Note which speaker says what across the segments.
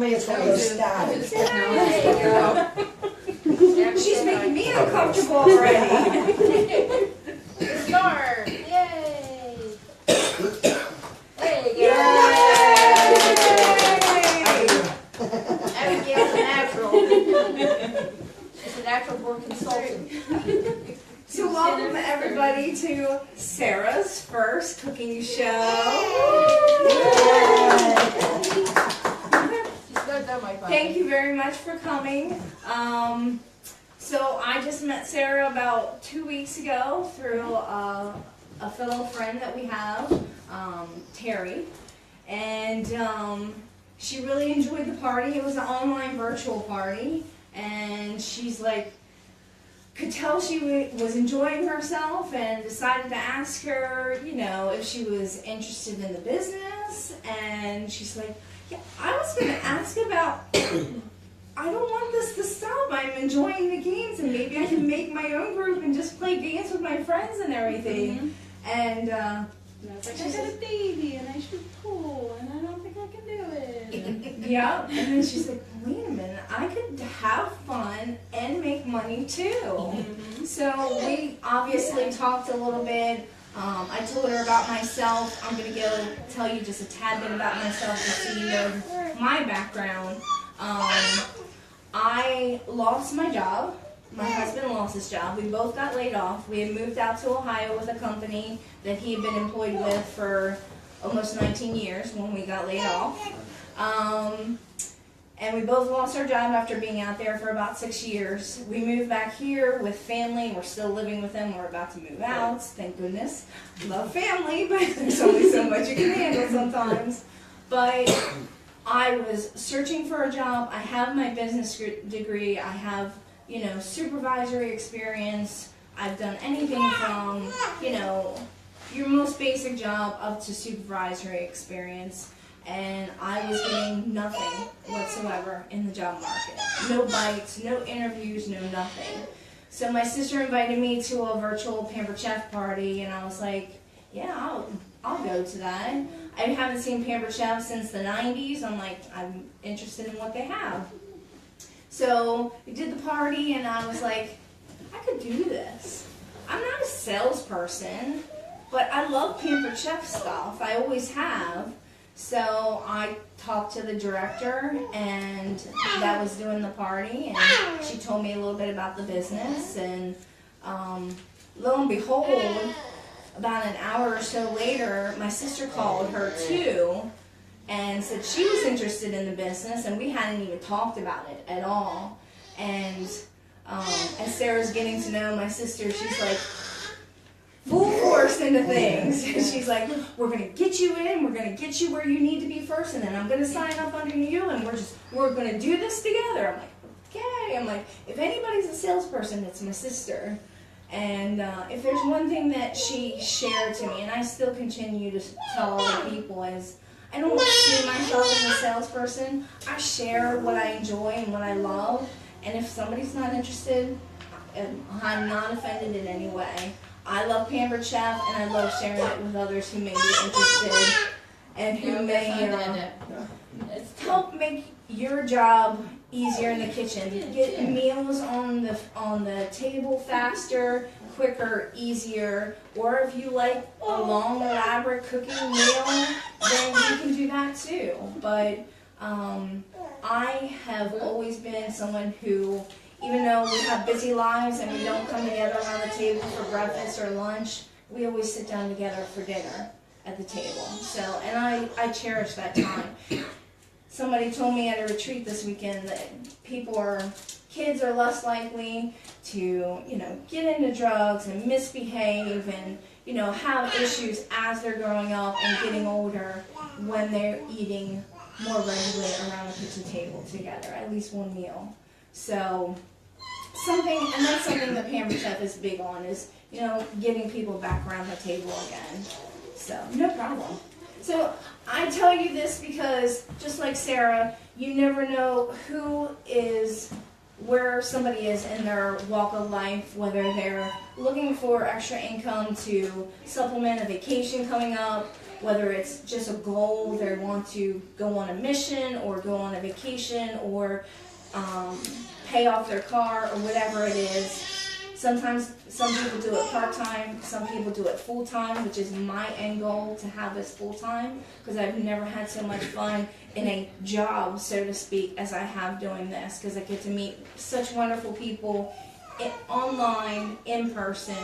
Speaker 1: me it's one of those static.
Speaker 2: There you go.
Speaker 3: She's making me uncomfortable already.
Speaker 2: Start. Yay. There you go. Abigail's a natural. She's a natural born consultant.
Speaker 3: So welcome everybody to Sarah's first cooking show. Thank you very much for coming. So I just met Sarah about 2 weeks ago through a fellow friend that we have, Terry, and she really enjoyed the party. It was an online virtual party, and she's like, could tell she was enjoying herself, and decided to ask her, you know, if she was interested in the business. And she's like, yeah, I was going to ask about, I don't want this to stop. I'm enjoying the games, and maybe I can make my own group and just play games with my friends and everything. And
Speaker 4: I was like, I got a baby and I should pull and I don't think I can do it.
Speaker 3: yeah, and then she's like, wait a minute, I could have fun and make money too. So we obviously talked a little bit. I told her about myself. I'm going to go tell you just a tad bit about myself to see my background. I lost my job. My husband lost his job. We both got laid off. We had moved out to Ohio with a company that he had been employed with for almost 19 years when we got laid off. And we both lost our job after being out there for about 6 years. We moved back here with family. We're still living with them. We're about to move out, thank goodness. Love family, but there's only so much you can handle sometimes. But I was searching for a job. I have my business degree. I have, you know, supervisory experience. I've done anything from, you know, your most basic job up to supervisory experience. And I was getting nothing whatsoever in the job market. No bites, no interviews, no nothing. So my sister invited me to a virtual Pampered Chef party, and I was like, yeah, I'll go to that. I haven't seen Pampered Chef since the 90s. I'm interested in what they have. So we did the party, and I was like, I could do this. I'm not a salesperson, but I love Pampered Chef stuff. I always have. So I talked to the director, and that was doing the party, and she told me a little bit about the business, and lo and behold, about an hour or so later, my sister called her too, and said she was interested in the business, and we hadn't even talked about it at all. And as Sarah's getting to know my sister, she's like full force into things. She's like, we're going to get you in, we're going to get you where you need to be first, and then I'm going to sign up under you, and we're going to do this together. I'm like, okay. I'm like, if anybody's a salesperson, it's my sister. And if there's one thing that she shared to me, and I still continue to tell other people, is I don't see myself as a salesperson. I share what I enjoy and what I love, and if somebody's not interested, I'm not offended in any way. I love Pampered Chef, and I love sharing it with others who may be interested and who may help make your job easier in the kitchen. Get meals on the table faster, quicker, easier. Or if you like a long, elaborate cooking meal, then you can do that too. But I have always been someone who, even though we have busy lives and we don't come together around the table for breakfast or lunch, we always sit down together for dinner at the table. So, and I cherish that time. Somebody told me at a retreat this weekend that kids are less likely to, you know, get into drugs and misbehave and, you know, have issues as they're growing up and getting older when they're eating more regularly around the kitchen table together, at least one meal. So that's something that Pampered Chef is big on, is, you know, getting people back around the table again. So, no problem. So, I tell you this because, just like Sarah, you never know who is where somebody is in their walk of life, whether they're looking for extra income to supplement a vacation coming up, whether it's just a goal, they want to go on a mission or go on a vacation or pay off their car or whatever it is. Sometimes some people do it part-time, some people do it full-time, which is my end goal, to have this full-time, because I've never had so much fun in a job, so to speak, as I have doing this, because I get to meet such wonderful people online, in person,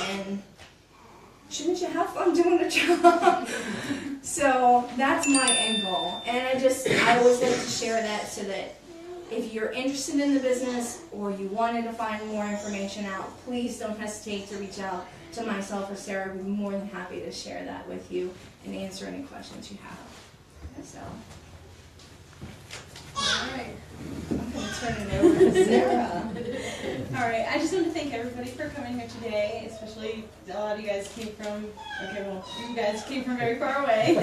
Speaker 3: and shouldn't you have fun doing a job? So that's my end goal, and I always like to share that so that if you're interested in the business or you wanted to find more information out, please don't hesitate to reach out to myself or Sarah. We'd be more than happy to share that with you and answer any questions you have. So,
Speaker 4: All right.
Speaker 3: I'm going to turn it over to Sarah.
Speaker 4: All right, I just want to thank everybody for coming here today, especially a lot of you guys came from, you guys came from very far away.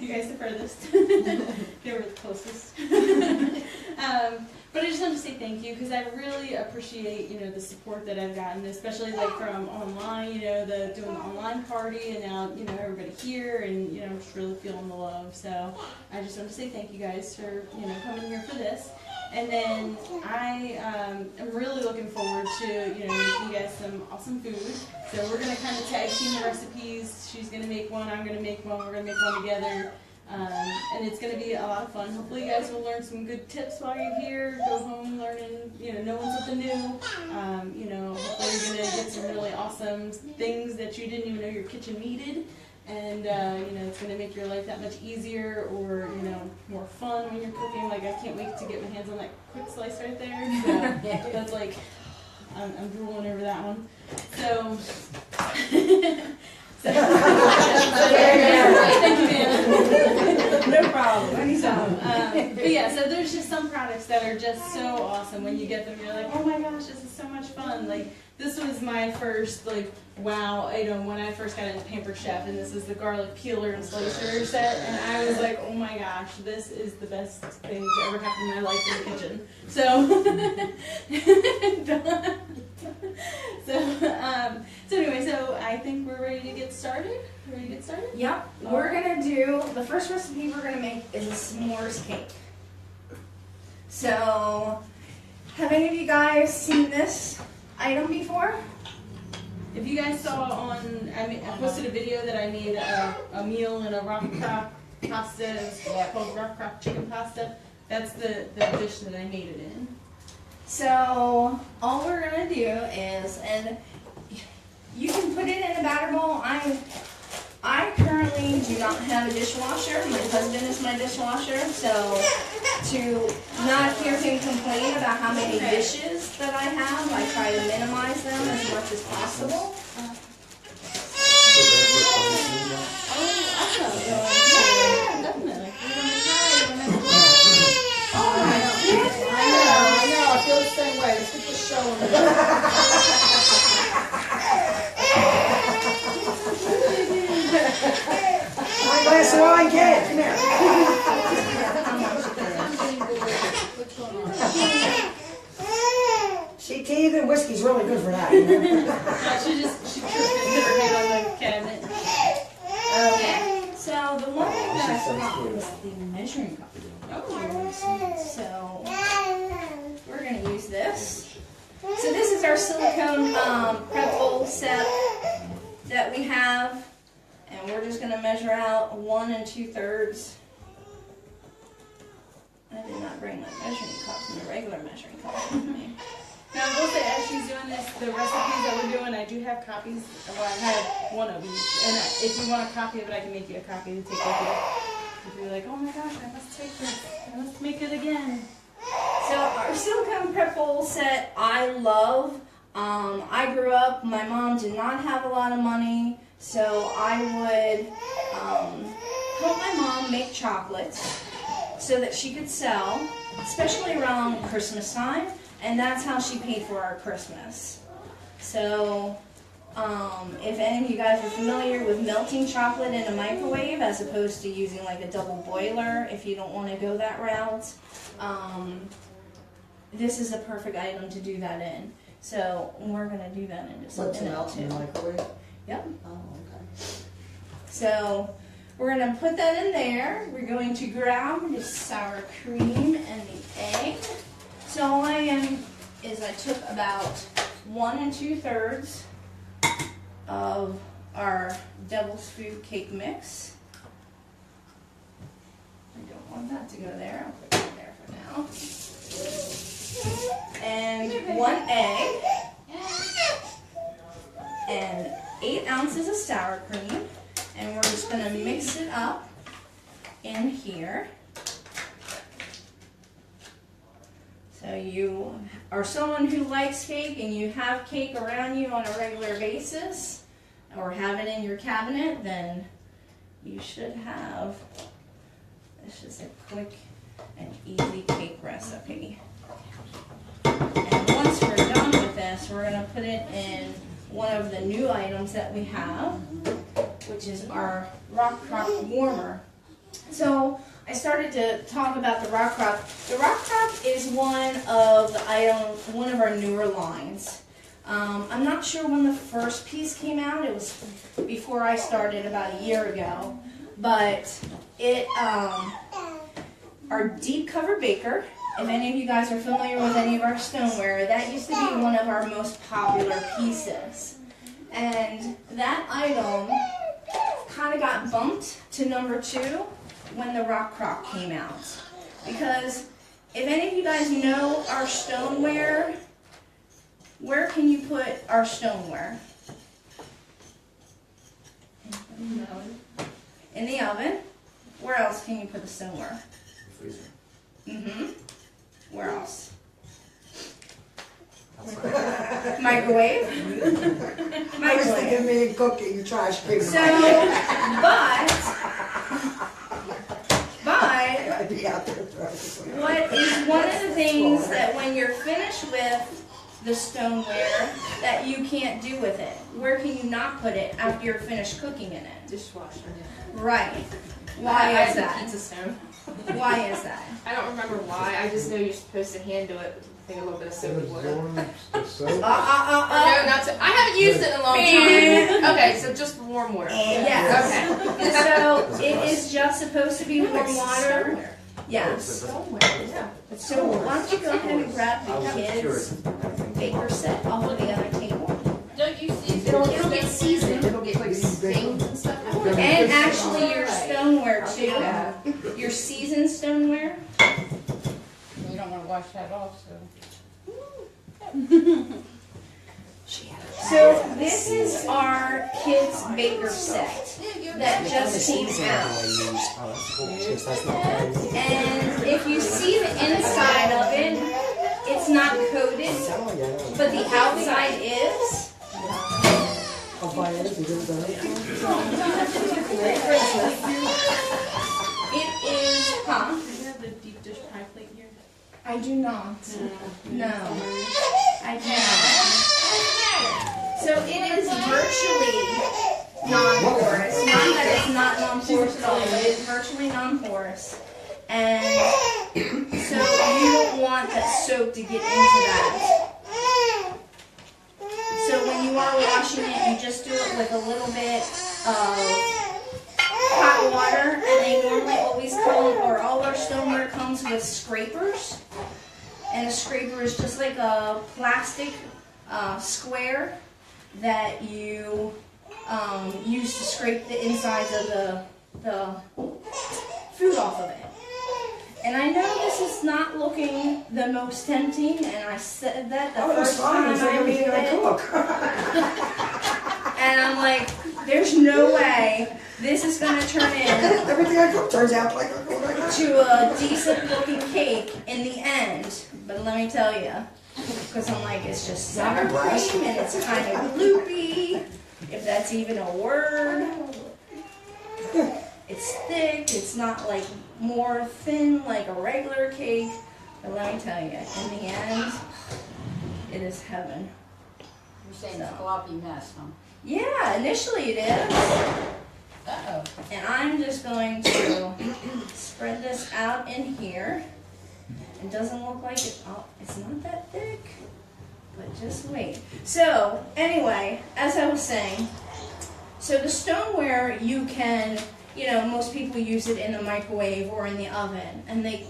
Speaker 4: You guys the furthest. They were the closest. But I just want to say thank you, because I really appreciate, the support that I've gotten, especially like from online, doing the online party, and now, everybody here, and, I'm just really feeling the love. So I just want to say thank you guys for, coming here for this. And then I am really looking forward to, making you guys some awesome food. So we're going to kind of tag team the recipes. She's going to make one, I'm going to make one, we're going to make one together. And it's going to be a lot of fun. Hopefully you guys will learn some good tips while you're here. Go home learning, knowing something new. Hopefully you're going to get some really awesome things that you didn't even know your kitchen needed. And, it's going to make your life that much easier or, more fun when you're cooking. Like, I can't wait to get my hands on that quick slice right there. So that's like, I'm drooling over that one. So, thank you, man.
Speaker 3: No problem. Anytime.
Speaker 4: But yeah, so there's just some products that are just so awesome. When you get them, you're like, oh my gosh, this is so much fun. Like, this was my first, wow item when I first got into Pampered Chef, and this is the garlic peeler and slicer set, and I was like, oh my gosh, this is the best thing to ever happen in my life in the kitchen. So, so anyway, so I think we're ready to get started.
Speaker 3: Yep. We're going to do, the first recipe we're going to make is a s'mores cake. So, have any of you guys seen this item before?
Speaker 4: If you guys saw I posted a video that I made a meal in a rock crop pasta. It's called rock crop chicken pasta. That's the dish that I made it in.
Speaker 3: So all we're gonna do is, and you can put it in a batter bowl. I currently do not have a dishwasher. My husband is my dishwasher, so to not hear him complain about how many dishes that I have, I try to minimize them as much as possible.
Speaker 4: Definitely.
Speaker 2: I know, I feel the same way. Let's get the show on.
Speaker 1: My glass of wine, kid. Come here. See, tea and whiskey's really good for that.
Speaker 4: She put her hand on the cabinet.
Speaker 3: Okay. So the one thing that I forgot was the measuring cup. So we're going to use this. So this is our silicone prep bowl set that we have, and we're just going to measure out 1 2/3. I did not bring my measuring cup, my regular measuring cup with me.
Speaker 4: Now, I will say, as she's doing this, the recipes that we're doing, I do have copies. Well, I have one of each, and if you want a copy of it, I can make you a copy to take with you. If you're like, oh my gosh, I must take this, I must make it again.
Speaker 3: So our silicone prep bowl set, I love. I grew up, my mom did not have a lot of money, so I would help my mom make chocolates so that she could sell, especially around Christmas time, and that's how she paid for our Christmas. So if any of you guys are familiar with melting chocolate in a microwave as opposed to using like a double boiler, if you don't want to go that route, this is the perfect item to do that in. So we're gonna do that in just a
Speaker 1: What's it
Speaker 3: minute
Speaker 1: melt in the
Speaker 3: too.
Speaker 1: microwave?
Speaker 3: Yep.
Speaker 1: Oh, okay.
Speaker 3: So we're gonna put that in there. We're going to grab the sour cream and the egg. So all I am is I took about 1 2/3 of our devil's food cake mix. I don't want that to go there. I'll put it there for now. And 1 egg. And 8 ounces of sour cream. And we're just going to mix it up in here. So you are someone who likes cake and you have cake around you on a regular basis or have it in your cabinet, then you should have, this is a quick and easy cake recipe. And once we're done with this, we're going to put it in one of the new items that we have, which is our rock crock warmer. So I started to talk about the rock crock. The rock crock is one of our newer lines. I'm not sure when the first piece came out. It was before I started about a year ago, but it our deep cover baker. If any of you guys are familiar with any of our stoneware, that used to be one of our most popular pieces. And that item kind of got bumped to number 2 when the rock crock came out. Because if any of you guys know our stoneware, where can you put our stoneware? In the oven. Where else can you put the stoneware?
Speaker 1: Freezer.
Speaker 3: Mm-hmm. Where else? Microwave.
Speaker 1: I was thinking me cooking trash cream.
Speaker 3: So, but
Speaker 1: I'd be out there throwing.
Speaker 3: what is one of the things that when you're finished with the stoneware that you can't do with it? Where can you not put it after you're finished cooking in it?
Speaker 2: Dishwasher.
Speaker 3: Right.
Speaker 2: I
Speaker 3: Why
Speaker 2: have
Speaker 3: is
Speaker 2: a
Speaker 3: that?
Speaker 2: pizza stone.
Speaker 3: Why is that?
Speaker 2: I don't remember why. I just know you're supposed to hand do it with I think a little bit of soapy water.
Speaker 3: Uh,
Speaker 2: No, not to. I haven't used it in a long time. Okay, so just warm water.
Speaker 3: Yes.
Speaker 2: Okay.
Speaker 3: So it is just supposed to be warm water. Yes.
Speaker 2: Yeah.
Speaker 3: So why don't you go ahead and grab the kids' baker set off of the other table.
Speaker 2: Don't you season? It'll get seasoned. It'll get like stains and stuff.
Speaker 3: And actually your stoneware too. Your seasoned stoneware.
Speaker 2: You don't want to wash that off, so.
Speaker 3: So this is our kids' baker set that just came out. And if you see the inside of it, it's not coated, but the outside is.
Speaker 1: I'll buy it if you do that.
Speaker 3: It is, huh?
Speaker 4: Do you have the deep dish pie plate here?
Speaker 3: I do not. No, I do not. So it is virtually non-porous. Not that it's not non-porous at all. It is virtually non-porous. And so you don't want that soap to get into that. So when you are washing it, you just do it with a little bit of hot water. And they normally always come, or all our stoneware comes with scrapers. And a scraper is just like a plastic square that you use to scrape the insides of the food off of it. And I know this is not looking the most tempting, and I said that the first time I made it. And I'm like, there's no way this is going to turn in
Speaker 1: Everything I cook turns out like
Speaker 3: to a decent looking cake in the end. But let me tell you, because I'm like, it's just sour cream and it's kind of gloopy, if that's even a word. It's thick, it's not like more thin like a regular cake. But let me tell you, in the end, it is heaven.
Speaker 2: You're saying it's a gloppy mess, huh?
Speaker 3: Yeah, initially it is.
Speaker 2: Uh-oh.
Speaker 3: And I'm just going to spread this out in here. It doesn't look like it. Oh, it's not that thick, but just wait. So anyway, as I was saying, so the stoneware you can, most people use it in the microwave or in the oven, and they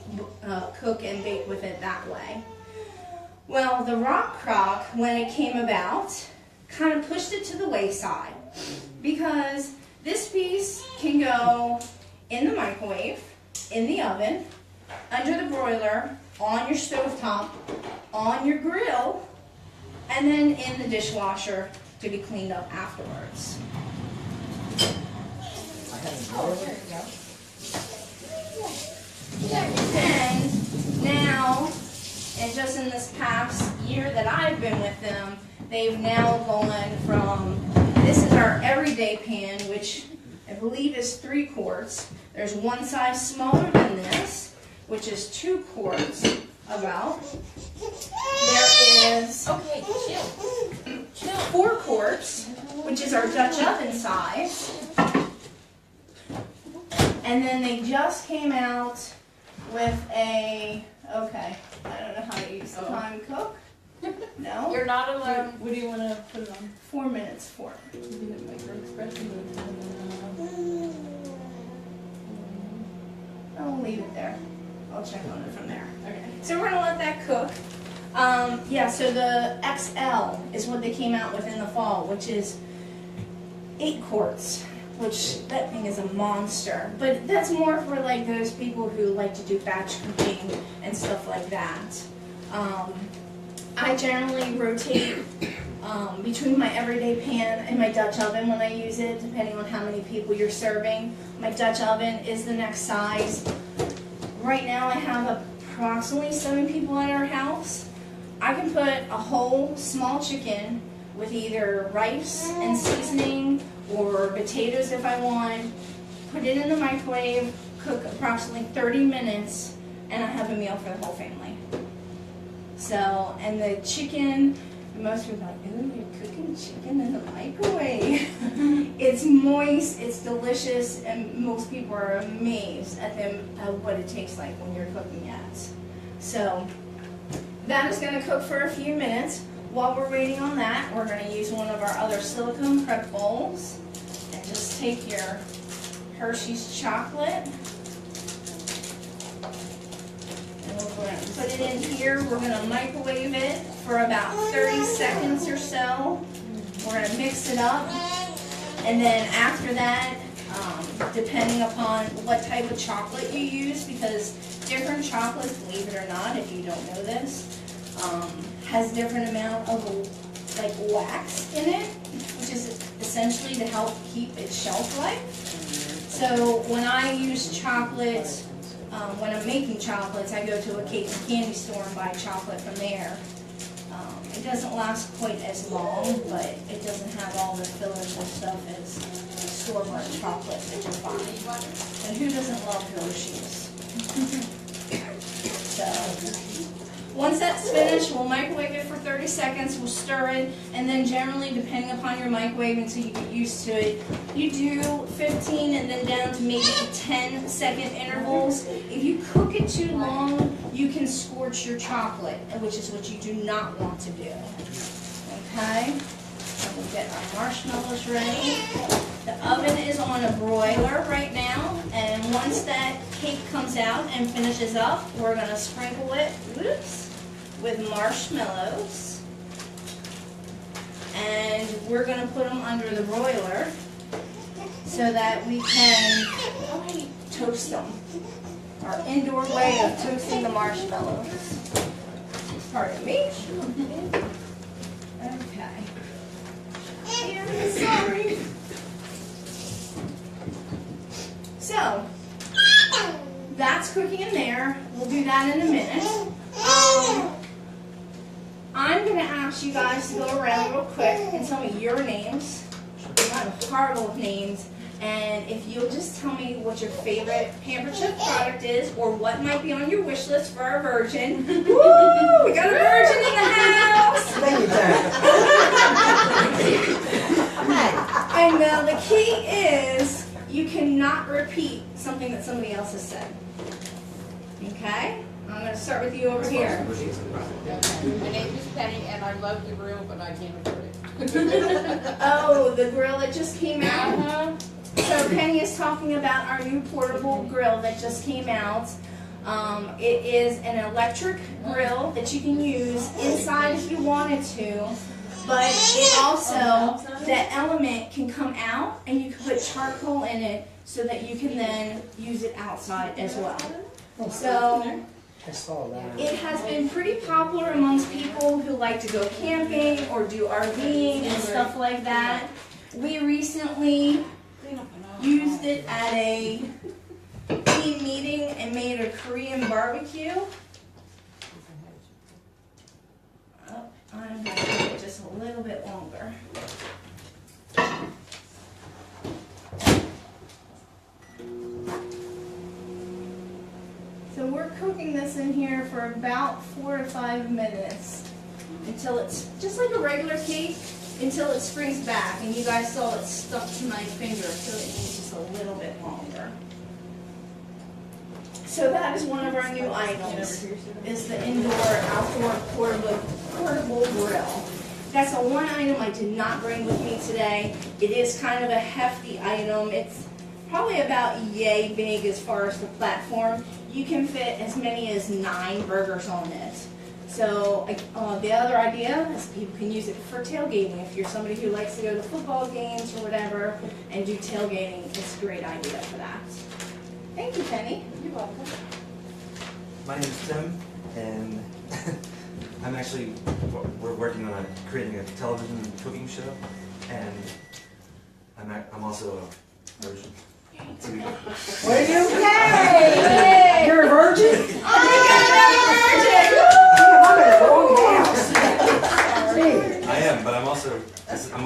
Speaker 3: cook and bake with it that way. Well, the rock crock, when it came about, kind of pushed it to the wayside, because this piece can go in the microwave, in the oven, under the broiler, on your stovetop, on your grill, and then in the dishwasher to be cleaned up afterwards. And now, and just in this past year that I've been with them, they've now gone from, this is our everyday pan, which I believe is 3 quarts. There's one size smaller than this, which is 2 quarts about. There is 4 quarts, which is our Dutch oven size. And then they just came out with a, okay, I don't know how to use the time cook. No?
Speaker 2: You're not allowed.
Speaker 4: What do you want to put it on?
Speaker 3: 4 minutes for it. I'll leave it there. I'll check on it from there.
Speaker 4: Okay.
Speaker 3: So we're gonna let that cook. So the XL is what they came out with in the fall, which is 8 quarts, which that thing is a monster. But that's more for like those people who like to do batch cooking and stuff like that. I generally rotate between my everyday pan and my Dutch oven when I use it, depending on how many people you're serving. My Dutch oven is the next size. Right now I have approximately 7 people at our house. I can put a whole small chicken with either rice and seasoning or potatoes if I want, put it in the microwave, cook approximately 30 minutes, and I have a meal for the whole family. So, and the chicken, most people are like, ooh, you're cooking chicken in the microwave. It's moist, it's delicious, and most people are amazed at what it tastes like when you're cooking it. So, that is going to cook for a few minutes. While we're waiting on that, we're going to use one of our other silicone prep bowls and just take your Hershey's chocolate. And we're going to put it in here. We're going to microwave it for about 30 seconds or so. We're going to mix it up. And then after that, depending upon what type of chocolate you use, because different chocolates, believe it or not, if you don't know this, has different amount of like wax in it, which is essentially to help keep its shelf life. So when I use chocolate, when I'm making chocolates, I go to a cake and candy store and buy chocolate from there. It doesn't last quite as long, but it doesn't have all the fillers and stuff as store-bought chocolate that you buy. And who doesn't love Hershey's? So, once that's finished, we'll microwave it for 30 seconds, we'll stir it, and then generally, depending upon your microwave until you get used to it, you do 15 and then down to maybe 10-second intervals. If you cook it too long, you can scorch your chocolate, which is what you do not want to do. Okay? So we'll get our marshmallows ready. The oven is on a broiler right now, and once that cake comes out and finishes up, we're going to sprinkle it, with marshmallows. And we're going to put them under the broiler so that we can toast them. Our indoor way of toasting the marshmallows. Pardon me. Okay. Yeah, sorry. So, that's cooking in there. We'll do that in a minute. I'm going to ask you guys to go around real quick and tell me your names. I'm horrible with names. And if you'll just tell me what your favorite Pampered Chef product is, or what might be on your wish list for a virgin. Woo! We got a virgin in the house!
Speaker 1: Thank you, Jack.
Speaker 3: And the key is you cannot repeat something that somebody else has said. Okay? I'm gonna start with you over here.
Speaker 2: My name is Penny, and I love the grill, but I can't afford it.
Speaker 3: Oh, the grill that just came out? So Penny is talking about our new portable grill that just came out. It is an electric grill that you can use inside if you wanted to, but it also, the element can come out and you can put charcoal in it so that you can then use it outside as well. So
Speaker 1: I saw that.
Speaker 3: it has been pretty popular amongst people who like to go camping or do RVing and stuff like that. We recently used it at a team meeting and made a Korean barbecue. Oh, I'm going to make it just a little bit longer. So we're cooking this in here for about 4 to 5 minutes until it's just like a regular cake, until it springs back. And you guys saw it stuck to my finger, so it needs just a little bit longer. So that is one of our new items, is the indoor-outdoor portable grill. That's the one item I did not bring with me today. It is kind of a hefty item. It's probably about yay big as far as the platform. You can fit as many as 9 burgers on it. So the other idea is people can use it for tailgating. If you're somebody who likes to go to football games or whatever and do tailgating, it's a great idea for that. Thank you, Penny.
Speaker 2: You're welcome.
Speaker 5: My name is Tim, and we're working on creating a television cooking show, and I'm also a virgin.
Speaker 1: What are you? Yay! You're a virgin?
Speaker 3: I'm a virgin!
Speaker 1: I'm in the wrong house. Gee.
Speaker 5: I am, but I'm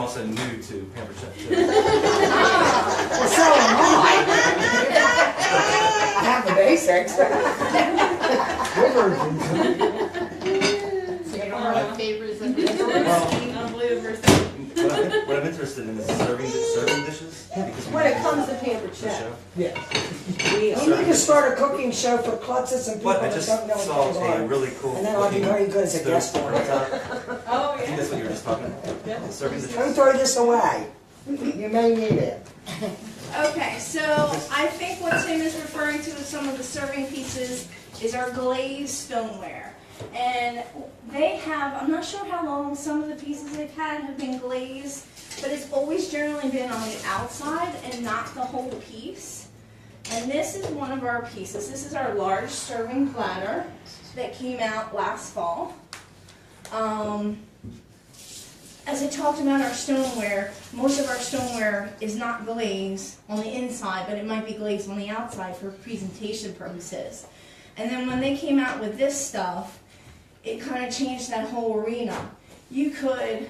Speaker 5: also new to Pampered Chef too.
Speaker 1: Well, so am I. I have the basics. We're virgins.
Speaker 2: So you don't have any favors of this?
Speaker 5: What I'm interested in is serving dishes. Because
Speaker 6: When it comes to Pampered
Speaker 5: the
Speaker 6: Chef,
Speaker 5: show.
Speaker 1: Yeah.
Speaker 6: we
Speaker 1: You need to start a cooking show for klutzes and people
Speaker 5: But I
Speaker 1: that
Speaker 5: just
Speaker 1: don't know what
Speaker 5: saw
Speaker 1: goes
Speaker 5: a
Speaker 1: on.
Speaker 5: really cool
Speaker 1: And then I'll be
Speaker 5: looking
Speaker 1: very good as a
Speaker 5: stove
Speaker 1: guest for
Speaker 5: on the
Speaker 1: it.
Speaker 5: top.
Speaker 6: Oh,
Speaker 5: I think that's what you were just talking about.
Speaker 6: Yeah.
Speaker 5: Serving dishes.
Speaker 1: Don't throw this away. You may need it.
Speaker 3: Okay, so I think what Tim is referring to with some of the serving pieces is our glazed stoneware. And they have, I'm not sure how long some of the pieces they've had have been glazed, but it's always generally been on the outside and not the whole piece. And this is one of our pieces. This is our large serving platter that came out last fall. As I talked about our stoneware, most of our stoneware is not glazed on the inside, but it might be glazed on the outside for presentation purposes. And then when they came out with this stuff, it kind of changed that whole arena. You could,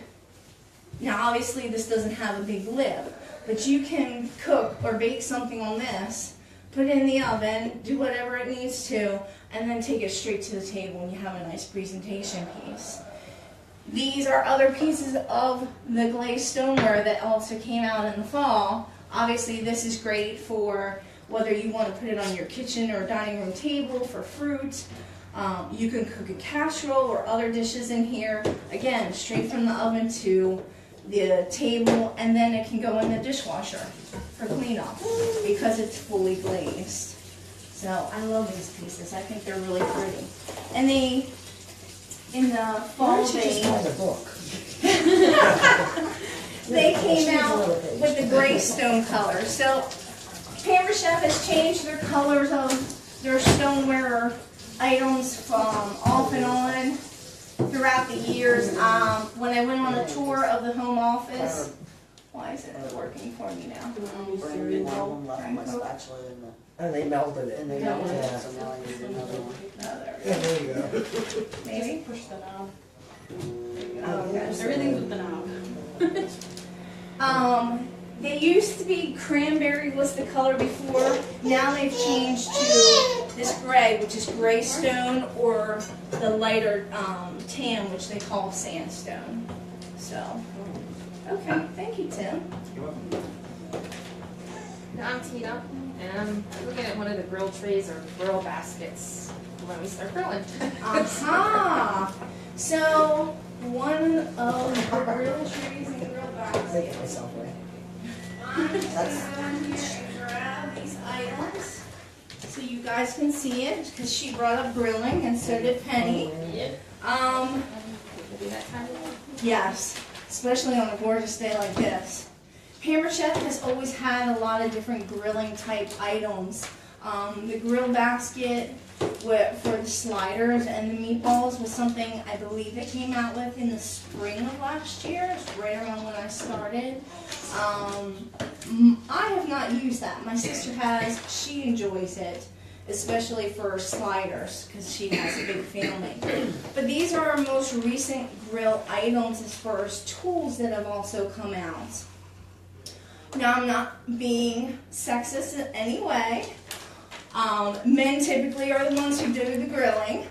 Speaker 3: now obviously this doesn't have a big lid, but you can cook or bake something on this, put it in the oven, do whatever it needs to, and then take it straight to the table and you have a nice presentation piece. These are other pieces of the glazed stoneware that also came out in the fall. Obviously this is great for whether you want to put it on your kitchen or dining room table for fruit. You can cook a casserole or other dishes in here. Again, straight from the oven to the table, and then it can go in the dishwasher for cleanup because it's fully glazed. So I love these pieces. I think they're really pretty. And they, in the
Speaker 1: Why
Speaker 3: fall,
Speaker 1: don't you just buy the book?
Speaker 3: they came out with the gray stone color. So Pampered Chef has changed their colors of their stoneware items from off and on throughout the years. When I went on a tour of the home office, why is it working for me now?
Speaker 1: And they melted it.
Speaker 6: they
Speaker 1: Yeah.
Speaker 3: Oh, there we
Speaker 1: Yeah, there you go.
Speaker 3: go. Maybe?
Speaker 4: Push the knob.
Speaker 3: Oh, okay.
Speaker 4: Everything's with the knob.
Speaker 3: They used to be cranberry was the color before. Now they've changed to this gray, which is gray stone, or the lighter tan, which they call sandstone. So, okay, thank you, Tim.
Speaker 5: You're welcome.
Speaker 6: I'm Tina, and I'm looking at one of the grill trays or grill baskets when we start grilling.
Speaker 3: Aha! So, one of the grill trays and grill baskets.
Speaker 1: Making myself ready.
Speaker 3: I'm going here and grab these items so you guys can see it, because she brought up grilling and so did Penny. Yes, especially on a gorgeous day like this. Pampered Chef has always had a lot of different grilling type items. The grill basket for the sliders and the meatballs was something I believe they came out with in the spring of last year. It's right around when I started. I have not used that. My sister has. She enjoys it, especially for sliders because she has a big family. But these are our most recent grill items as far as tools that have also come out. Now, I'm not being sexist in any way. Men typically are the ones who do the grilling.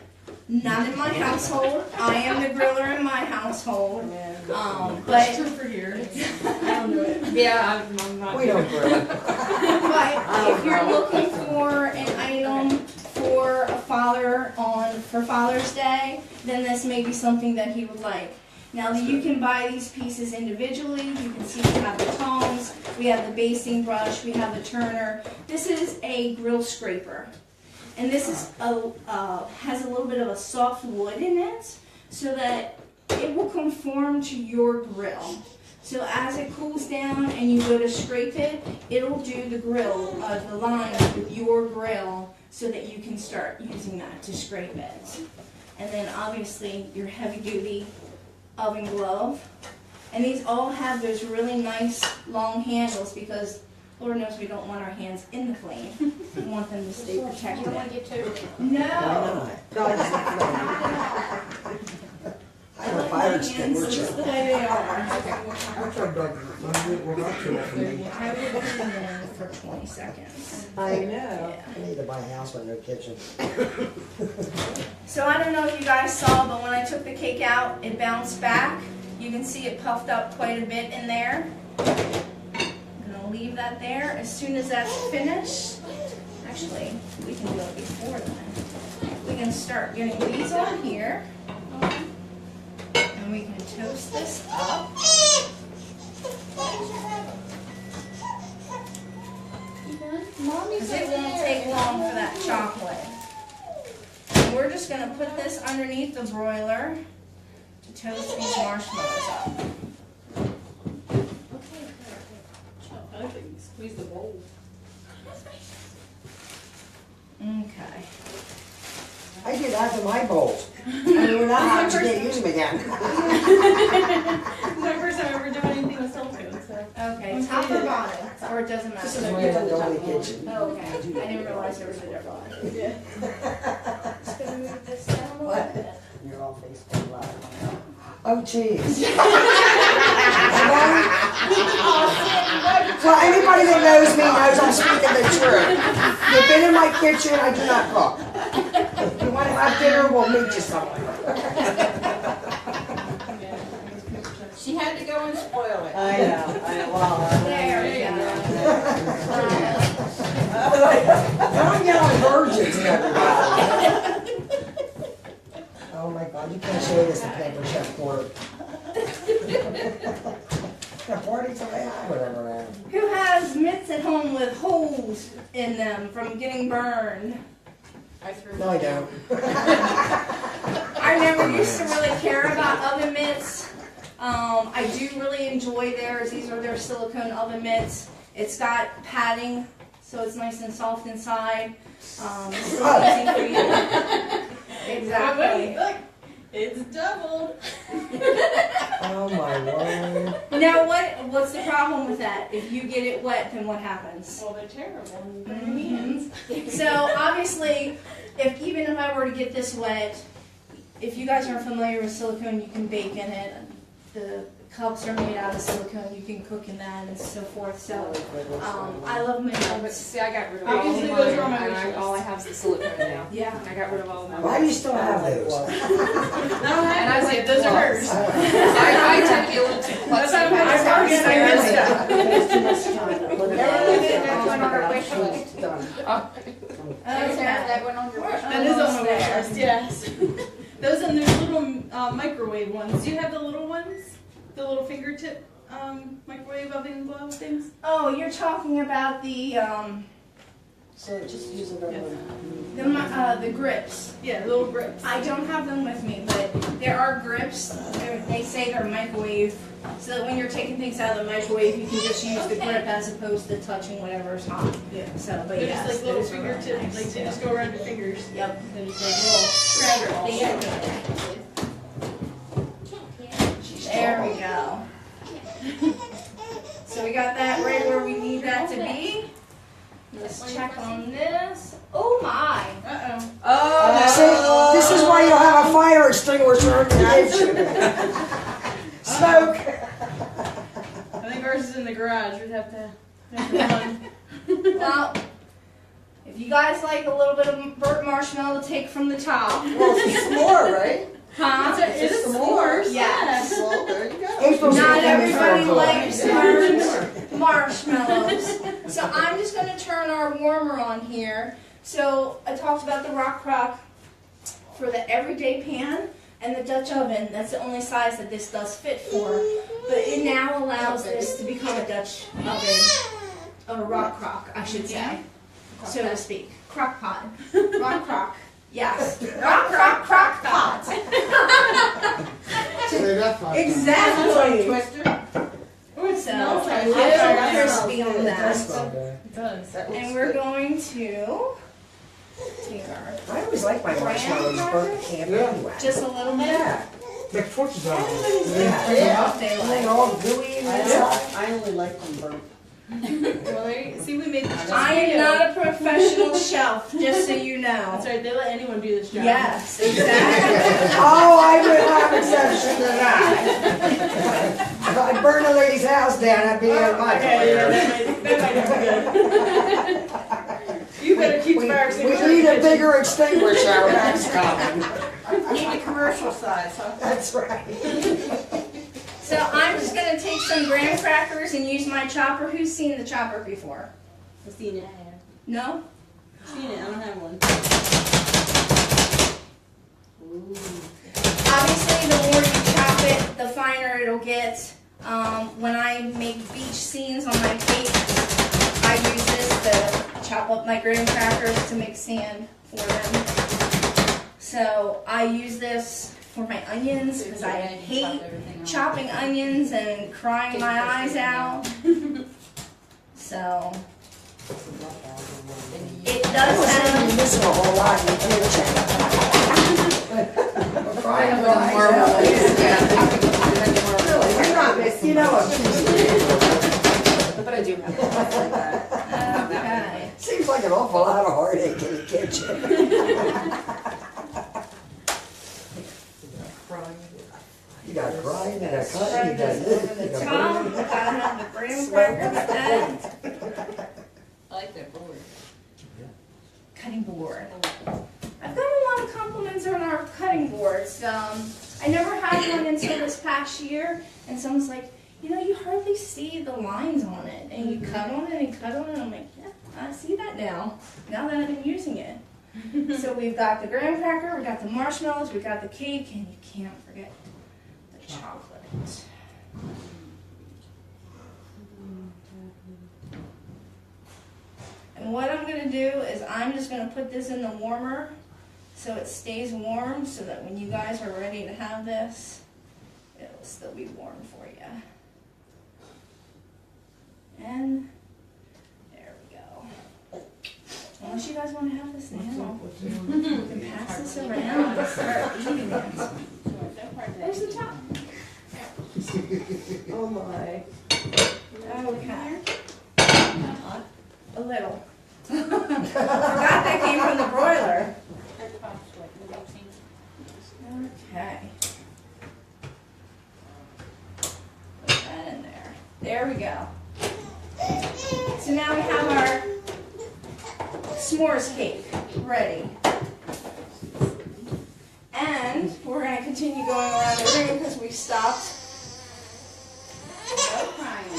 Speaker 3: Not in my household. I am the griller in my household. But
Speaker 4: True for here.
Speaker 6: I don't do it. Yeah, I'm not.
Speaker 1: We don't grill.
Speaker 3: But if you're looking for an item for a father for Father's Day, then this may be something that he would like. Now you can buy these pieces individually. You can see we have the tongs, we have the basting brush, we have the turner. This is a grill scraper, and this is has a little bit of a soft wood in it, so that it will conform to your grill. So as it cools down and you go to scrape it, it'll do the grill, the line with your grill, so that you can start using that to scrape it. And then obviously your heavy duty oven glove. And these all have those really nice long handles because Lord knows we don't want our hands in the flame. We want them to stay protected.
Speaker 6: You don't want to get toasted.
Speaker 3: No!
Speaker 1: Why not? God, it's not funny. I have a fire extinguisher.
Speaker 3: Just the way they are.
Speaker 1: What's our dog? We're not too much for me.
Speaker 3: I will put them in for 20 seconds.
Speaker 1: I know. I need to buy a house with no kitchen.
Speaker 3: So I don't know if you guys saw, but when I took the cake out, it bounced back. You can see it puffed up quite a bit in there. I'm gonna leave that there. As soon as that's finished, actually, we can do it before then. We can start getting these on here. And we can toast this up. Because it won't take long for that chocolate. And we're just going to put this underneath the broiler to toast these marshmallows up.
Speaker 2: I think you squeeze the bowl.
Speaker 3: Okay.
Speaker 1: I do that to my bowls. I mean, we're not hot, you can't use them again.
Speaker 4: It's my first time ever doing anything with silicone, so.
Speaker 3: Okay, top or bottom? Or it doesn't
Speaker 1: This is
Speaker 3: matter?
Speaker 1: why I don't go in the kitchen.
Speaker 3: Oh, okay. I didn't realize there was a difference.
Speaker 4: Yeah.
Speaker 3: Just going to move this down a little bit.
Speaker 1: You're all Facebook Live. Oh, jeez. Well, anybody that knows me knows I'm speaking the truth. You've been in my kitchen, I do not cook. If you want to have dinner, we'll meet you somewhere.
Speaker 2: She had to go and spoil it.
Speaker 1: I know, well.
Speaker 3: There we go.
Speaker 1: Don't yell virgins and everybody. Oh my God, you can't show this to Pampered Chef Court. The party till they have whatever now.
Speaker 3: Who has mitts at home with holes in them from getting burned?
Speaker 2: I threw
Speaker 1: No, I don't.
Speaker 3: I never used to really care about oven mitts. I do really enjoy theirs. These are their silicone oven mitts. It's got padding, so it's nice and soft inside. It's so easy for you. Exactly.
Speaker 4: Look, it's doubled.
Speaker 1: Oh my Lord.
Speaker 3: Now, what's the problem with that? If you get it wet, then what happens?
Speaker 4: Well, they're terrible. And burn your hands.
Speaker 3: So obviously, even if I were to get this wet, if you guys aren't familiar with silicone, you can bake in it. The cups are made out of silicone. You can cook in that and so forth. So I love my
Speaker 6: But
Speaker 3: nuts.
Speaker 6: see, I got rid of all
Speaker 4: Obviously
Speaker 6: of
Speaker 4: those
Speaker 6: mine,
Speaker 4: are on my
Speaker 6: and
Speaker 4: wish list.
Speaker 6: all I have is the silicone now.
Speaker 3: Yeah.
Speaker 6: I got rid of all of mine.
Speaker 1: Why do you still have those?
Speaker 6: And I was like,
Speaker 4: Those are hers.
Speaker 6: I tend to be a little too klutzy.
Speaker 4: That's how I
Speaker 3: I
Speaker 4: started.
Speaker 3: missed
Speaker 1: That's too much time. Put it
Speaker 3: Never
Speaker 1: on.
Speaker 3: did that one
Speaker 1: It's done.
Speaker 2: That went on your wish.
Speaker 4: That is on
Speaker 3: Almost
Speaker 4: the wish
Speaker 3: there.
Speaker 4: list, yes. Those and there's little microwave ones. Do you have the little ones? The little fingertip microwave oven glove things?
Speaker 3: Oh, you're talking about the
Speaker 1: So just use it over.
Speaker 3: the grips.
Speaker 4: Yeah, little grips.
Speaker 3: I don't have them with me, but there are grips. They say they're microwave, so that when you're taking things out of the microwave, you can just use the grip as opposed to touching whatever's hot.
Speaker 4: Yeah.
Speaker 3: So, but
Speaker 4: They're
Speaker 3: yes,
Speaker 4: just like little
Speaker 3: those are really
Speaker 4: fingertip,
Speaker 3: nice,
Speaker 4: like they
Speaker 3: too.
Speaker 4: just go around your fingers.
Speaker 3: Yep.
Speaker 4: They're just like little.
Speaker 3: There we go. So we got that right where we need that to be. Let's check on this. Oh my!
Speaker 4: Uh-oh.
Speaker 1: See, this is why you have a fire extinguisher in the kitchen. Smoke.
Speaker 4: I think ours is in the garage. We'd have to run.
Speaker 3: Well, if you guys like a little bit of burnt marshmallow to take from the top.
Speaker 1: Well, it's s'more, right?
Speaker 3: Huh?
Speaker 4: It is s'mores.
Speaker 3: Yes.
Speaker 1: Well, there you go. April's
Speaker 3: Not
Speaker 1: gonna
Speaker 3: everybody
Speaker 1: come
Speaker 3: likes
Speaker 1: in
Speaker 3: burnt marshmallows. So I'm just going to turn our warmer on here. So I talked about the rock crock for the everyday pan and the Dutch oven. That's the only size that this does fit for. But it now allows this to become a Dutch oven, or rock crock, I should say, so to speak. Crock pot. Rock crock. Yes. Rock crock, crock pot.
Speaker 7: Say that 5 times.
Speaker 3: Exactly.
Speaker 2: Twister.
Speaker 4: Oh, it
Speaker 3: So
Speaker 4: smells like
Speaker 3: a little
Speaker 4: it.
Speaker 3: crispy on that.
Speaker 4: It does.
Speaker 3: And we're going to take our,
Speaker 1: I always like my marshmallows burnt camp anyway.
Speaker 3: just a little bit.
Speaker 1: Yeah.
Speaker 7: Make torches out of it.
Speaker 1: Yeah.
Speaker 3: They
Speaker 1: And they're
Speaker 3: like.
Speaker 1: all gooey and inside.
Speaker 2: I only like them burnt.
Speaker 4: Well, see, we made this just
Speaker 3: I
Speaker 4: for
Speaker 3: am
Speaker 4: you.
Speaker 3: not a professional chef, just so you
Speaker 4: That's
Speaker 3: know.
Speaker 4: right. They let anyone do this job.
Speaker 3: Yes, exactly.
Speaker 1: Oh, I would have exception to that. If I burn a lady's house down, I'd be in my
Speaker 4: Okay, yeah,
Speaker 1: career.
Speaker 4: that might be good. You better keep
Speaker 1: We
Speaker 4: fire
Speaker 1: we
Speaker 4: extinguisher.
Speaker 1: need a bigger extinguisher, that's coming.
Speaker 2: Need a commercial size, huh?
Speaker 1: That's right.
Speaker 3: So I'm just gonna take some graham crackers and use my chopper. Who's seen the chopper before?
Speaker 4: I've seen it.
Speaker 3: No?
Speaker 4: I've seen it. I don't have one.
Speaker 3: Obviously, the more you chop it, the finer it'll get. When I make beach scenes on my cake, I use this to chop up my graham crackers to make sand for them. So I use this for my onions because I hate chopping onions and crying my eyes out. So it
Speaker 1: I
Speaker 3: does
Speaker 1: was thinking
Speaker 3: have.
Speaker 1: you're missing a whole lot in the kitchen. Crying your eyes out. Really, you're not missing. You know what?
Speaker 6: But I do have one.
Speaker 3: Okay.
Speaker 1: Seems like an awful lot of heartache in the kitchen. You got crying, you got cutting, you got this, you
Speaker 3: Tom,
Speaker 1: got
Speaker 3: gotta have the graham crackers and
Speaker 2: I like that board.
Speaker 3: cutting board. I've got a lot of compliments on our cutting boards. I never had one until this past year, and someone's like, you know, you hardly see the lines on it, and you cut on it and cut on it. I'm like, yeah, I see that now that I've been using it. So we've got the graham cracker, we got the marshmallows, we got the cake, and you can't forget the chocolate. And what I'm going to do is I'm just going to put this in the warmer so it stays warm so that when you guys are ready to have this, it'll still be warm for you. And there we go. Unless you guys want to have this now, you can pass this around and start eating it. There's the top.
Speaker 1: Oh my.
Speaker 3: Okay. A little. Forgot that came from the broiler. Okay. Put that in there. There we go. So now we have our s'mores cake ready. And we're going to continue going around the room because we stopped.
Speaker 2: No crying.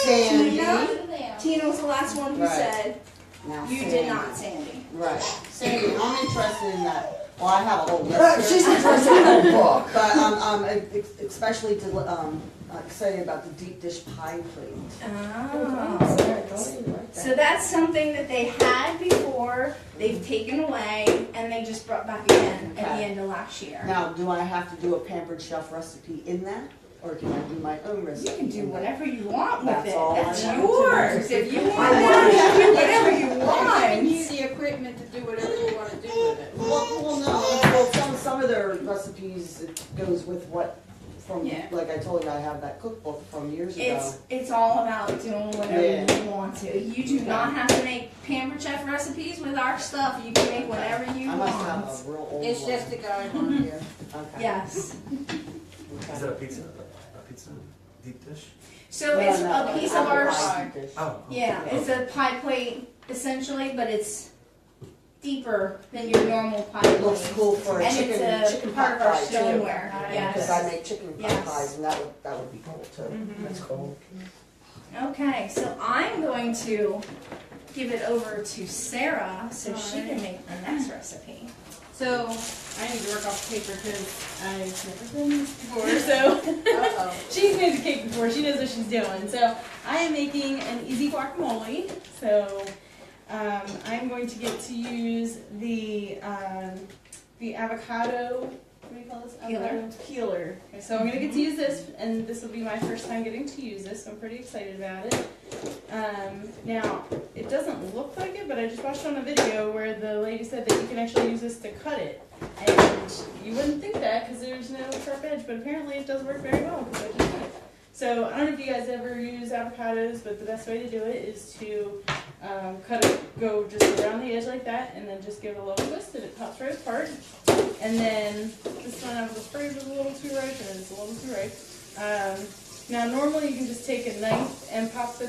Speaker 3: Tina.
Speaker 2: Sit down.
Speaker 3: Tina was the last one who
Speaker 2: Right.
Speaker 3: said,
Speaker 7: Now
Speaker 3: You
Speaker 7: Sandy.
Speaker 3: did not, Sandy.
Speaker 7: Right. Sandy, I'm interested in that. Well, I have a whole list.
Speaker 1: She's interested in the book.
Speaker 7: But especially to say about the deep dish pie plate.
Speaker 3: Oh. So that's something that they had before, they've taken away, and they just brought back again at the
Speaker 7: Okay.
Speaker 3: end of last year.
Speaker 7: Now, do I have to do a Pampered Chef recipe in that? Or can I do my own
Speaker 3: You
Speaker 7: recipe?
Speaker 3: can do whatever you want with
Speaker 7: That's
Speaker 3: it.
Speaker 7: all I
Speaker 3: That's
Speaker 7: want to
Speaker 3: yours.
Speaker 7: do.
Speaker 3: If you want that, do whatever you
Speaker 2: You
Speaker 3: want.
Speaker 2: use the equipment to do whatever you want to do with it.
Speaker 7: Well, no. Well, some of their recipes, it goes with what, from,
Speaker 3: Yeah.
Speaker 7: like I told you, I have that cookbook from years ago.
Speaker 3: It's all about doing whatever
Speaker 7: Yeah.
Speaker 3: you want to. You do not have to make Pampered Chef recipes with our stuff. You can make whatever you
Speaker 7: I must have
Speaker 3: want.
Speaker 7: a real old
Speaker 2: It's
Speaker 7: one.
Speaker 2: just a guide on here.
Speaker 7: Okay.
Speaker 3: Yes.
Speaker 5: Is that a pizza? A pizza deep dish?
Speaker 3: So it's a piece of our.
Speaker 2: pie.
Speaker 5: Oh.
Speaker 3: Yeah, it's a pie plate essentially, but it's deeper than your normal pie
Speaker 7: It looks
Speaker 3: plate.
Speaker 7: cool for a
Speaker 3: And
Speaker 7: chicken,
Speaker 3: it's a
Speaker 7: chicken
Speaker 3: part
Speaker 7: pot
Speaker 3: of our
Speaker 7: pie too.
Speaker 3: stoneware.
Speaker 7: Because
Speaker 3: Yes.
Speaker 7: I make chicken pot
Speaker 3: Yes.
Speaker 7: pies and that would be cool too. That's cool.
Speaker 3: Okay, so I'm going to give it over to Sarah so she can make the next recipe.
Speaker 4: So I need to work off the paper because I've never done this before. So
Speaker 2: Uh-oh.
Speaker 4: she's made the cake before. She knows what she's doing. So I am making an easy guacamole. So I'm going to get to use the avocado. What do you call this?
Speaker 3: Peeler.
Speaker 4: Avocado peeler. Okay, so I'm going to get to use this, and this will be my first time getting to use this. So I'm pretty excited about it. Now, it doesn't look like it, but I just watched on a video where the lady said that you can actually use this to cut it. And you wouldn't think that because there's no sharp edge, but apparently it does work very well because I just did it. So I don't know if you guys ever use avocados, but the best way to do it is to cut it, go just around the edge like that, and then just give it a little twist and it pops right apart. And then this one I was afraid was a little too ripe, and it's a little too ripe. Now normally you can just take a knife and pop the,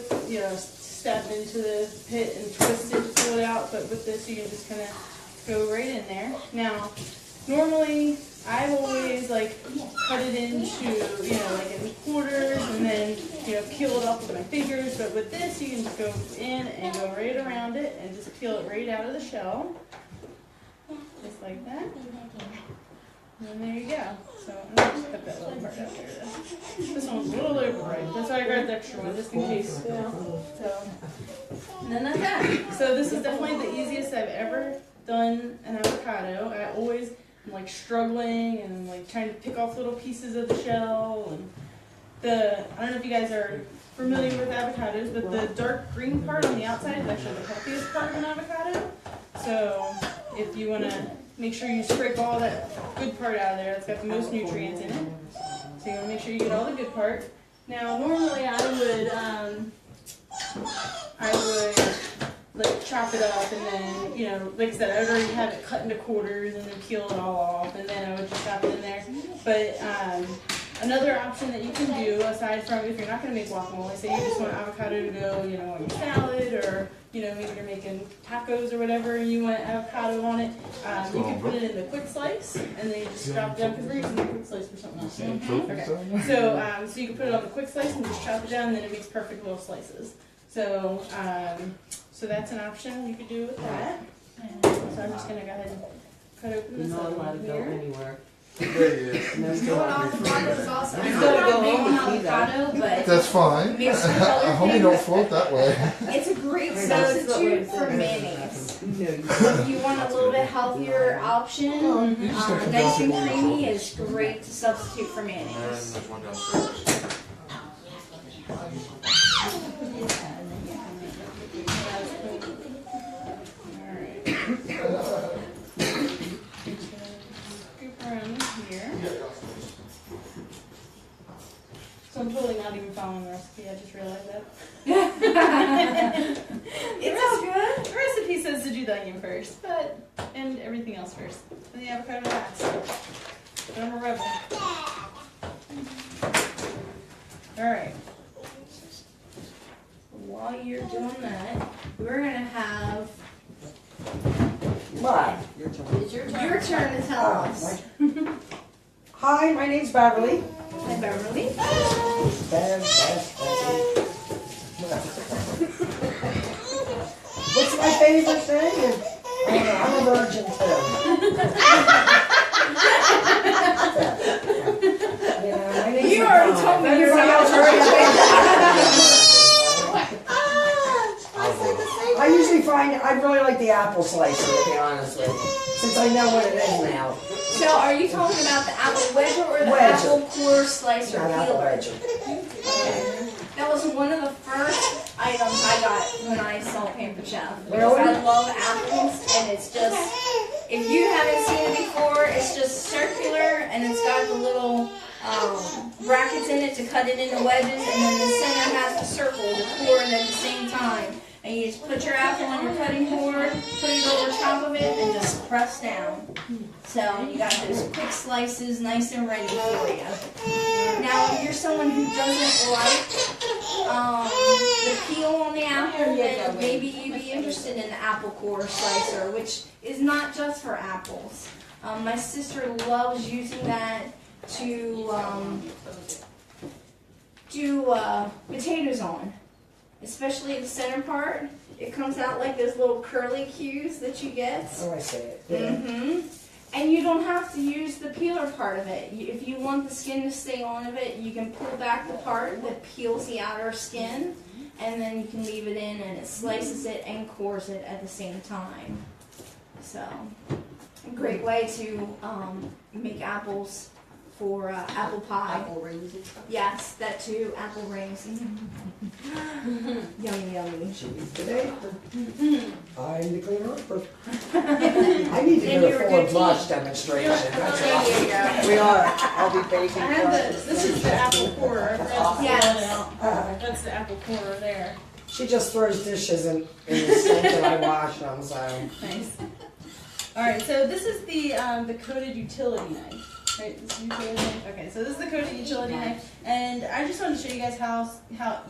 Speaker 4: stab it into the pit and twist it to pull it out, but with this you can just kind of go right in there. Now, normally I always cut it into, in quarters and then, peel it off with my fingers, but with this you can just go in and go right around it and just peel it right out of the shell. Just like that. And there you go. So I'm going to just cut that little part out there. This one's a little overripe. That's why I grabbed the extra one, just in case. So, and then that's that. So this is definitely the easiest I've ever done an avocado. I always am struggling and trying to pick off little pieces of the shell. And I don't know if you guys are familiar with avocados, but the dark green part on the outside is actually the healthiest part of an avocado. So if you want to make sure you scrape all that good part out of there, it's got the most nutrients in it. So you want to make sure you get all the good part. Now normally I would chop it up and then, like I said, I would already have it cut into quarters and then peel it all off and then I would just chop it in there. But another option that you can do, aside from if you're not going to make guacamole, say you just want avocado to go, on your salad, or maybe you're making tacos or whatever, and you want avocado on it, you can put it in the quick slice, and then you just drop it down because we're using the quick slice for something else. Okay. So you can put it on the quick slice and just chop it down, and then it makes perfect little slices. So so that's an option you could do with that. So I'm just gonna go ahead and cut open this up here.
Speaker 7: anywhere.
Speaker 5: There he is.
Speaker 3: You know what avocado is also? I'm
Speaker 7: You gotta
Speaker 3: not
Speaker 7: go
Speaker 3: big
Speaker 7: home
Speaker 3: on
Speaker 7: and eat
Speaker 3: avocado, but
Speaker 8: That's fine.
Speaker 3: Mixed with
Speaker 8: I
Speaker 3: other
Speaker 8: hope you don't
Speaker 3: things.
Speaker 8: float that way.
Speaker 3: it's a great substitute for mayonnaise. If you want a little bit healthier option,
Speaker 8: You just have to
Speaker 3: nice and
Speaker 8: dump it in
Speaker 3: creamy
Speaker 8: your
Speaker 3: is great to substitute for
Speaker 5: And
Speaker 3: mayonnaise.
Speaker 5: there's one downstairs.
Speaker 4: Scoop around here. So I'm totally not even following the recipe, I just realized that.
Speaker 3: It's all good.
Speaker 4: The recipe says to do the onion first, and everything else first. And the avocado last. But I'm a rebel. Alright.
Speaker 3: While you're doing that, we're gonna have
Speaker 7: What? Your turn.
Speaker 2: It's your turn.
Speaker 3: your turn to tell us.
Speaker 1: Hi, my name's Beverly.
Speaker 3: Hi, Beverly.
Speaker 1: What's my favorite thing, and I'm a virgin too.
Speaker 3: You already told me you're
Speaker 1: Everybody else
Speaker 3: not
Speaker 1: I usually find, I really like the apple slicer, to be honest with you, since I know what it is now.
Speaker 3: So are you talking about the apple wedger or the
Speaker 1: Wedger.
Speaker 3: apple core slicer
Speaker 1: Not apple
Speaker 3: peeler?
Speaker 1: wedger.
Speaker 3: Okay. That was one of the first items I got when I saw Pampered Chef. Because
Speaker 1: Really?
Speaker 3: I love apples, and it's just, if you haven't seen it before, it's just circular, and it's got the little brackets in it to cut it into wedges, and then the center has the circle to core it at the same time. And you just put your apple on your cutting board, put it over top of it, and just press down. So you got those quick slices nice and ready for you. Now, if you're someone who doesn't like the peel on the apple, then maybe you'd be interested in the apple core slicer, which is not just for apples. My sister loves using that to do potatoes on. Especially the center part, it comes out like those little curly cues that you get.
Speaker 1: Oh, I see it.
Speaker 3: And you don't have to use the peeler part of it. If you want the skin to stay on of it, you can pull back the part that peels the outer skin, and then you can leave it in, and it slices it and cores it at the same time. So, a great way to make apples for apple pie.
Speaker 7: Apple rings and stuff.
Speaker 3: Yes, that too. Apple rings. Yummy, yummy.
Speaker 1: Today, I need to clean her up. I need to
Speaker 3: And
Speaker 1: do
Speaker 3: you're
Speaker 1: a
Speaker 3: a
Speaker 1: full
Speaker 3: good
Speaker 1: blush demonstration. That's all.
Speaker 3: There you go.
Speaker 7: We are. I'll be baking.
Speaker 4: I have this is the apple corer.
Speaker 3: Yes.
Speaker 4: That's the apple corer there.
Speaker 1: She just throws dishes in the sink and I wash them, so.
Speaker 4: Nice. All right, so this is the coated utility knife. Right, this is utility knife. Okay, so this is the coated utility knife, and I just want to show you guys how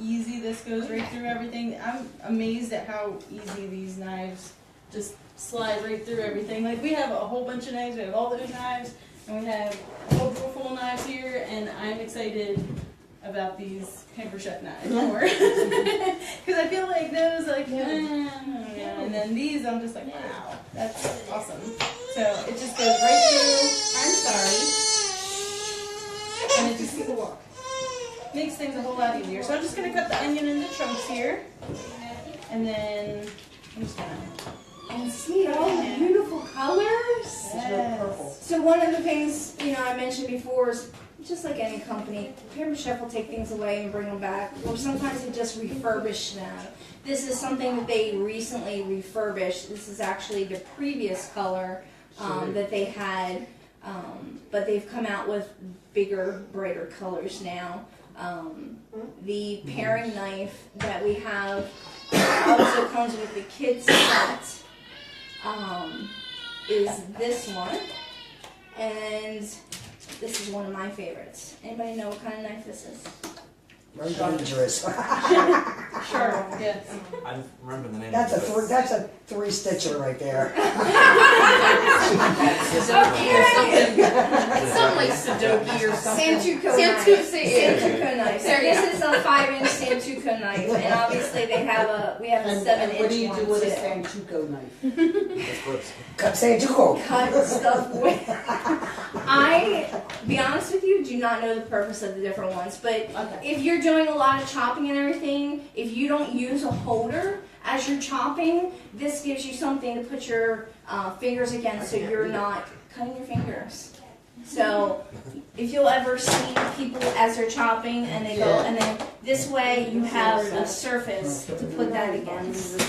Speaker 4: easy this goes right through everything. I'm amazed at how easy these knives just slide right through everything. Like we have a whole bunch of knives. We have all those knives, and we have a whole drawer full of knives here, and I'm excited about these Pampered Chef knives more because I feel like those and then these I'm just like, wow, that's awesome. So it just goes right through. I'm sorry, and it just makes things a whole lot easier. So I'm just gonna cut the onion into chunks here, and then I'm just gonna.
Speaker 3: And see all the beautiful colors.
Speaker 4: Yes.
Speaker 3: So one of the things, I mentioned before is just like any company, Pampered Chef will take things away and bring them back, or sometimes they just refurbish them. This is something that they recently refurbished. This is actually the previous color that they had, but they've come out with bigger, brighter colors now. The paring knife that we have also comes with the kids set. Is this one, and this is one of my favorites. Anybody know what kind of knife this is?
Speaker 1: Very dangerous.
Speaker 4: Sure. Yes.
Speaker 5: I remember the name.
Speaker 1: That's
Speaker 5: of it.
Speaker 1: that's a three stitcher right there.
Speaker 6: Sudoku or something. It's something like Sudoku or something.
Speaker 3: Santuko knife. Santuko knife. So
Speaker 6: There you
Speaker 3: this is a 5-inch Santuko knife, and obviously we have a 7-inch
Speaker 7: What do you
Speaker 3: one
Speaker 7: do with a
Speaker 3: too.
Speaker 7: Santuko knife?
Speaker 5: That's close.
Speaker 1: Say it, go.
Speaker 3: Cut stuff with. Be honest with you, do not know the purpose of the different ones, but
Speaker 7: Okay.
Speaker 3: if you're doing a lot of chopping and everything, if you don't use a holder as you're chopping, this gives you something to put your fingers against so you're not cutting your fingers. So if you'll ever see people as they're chopping and they go, and then this way you have a surface to put that against.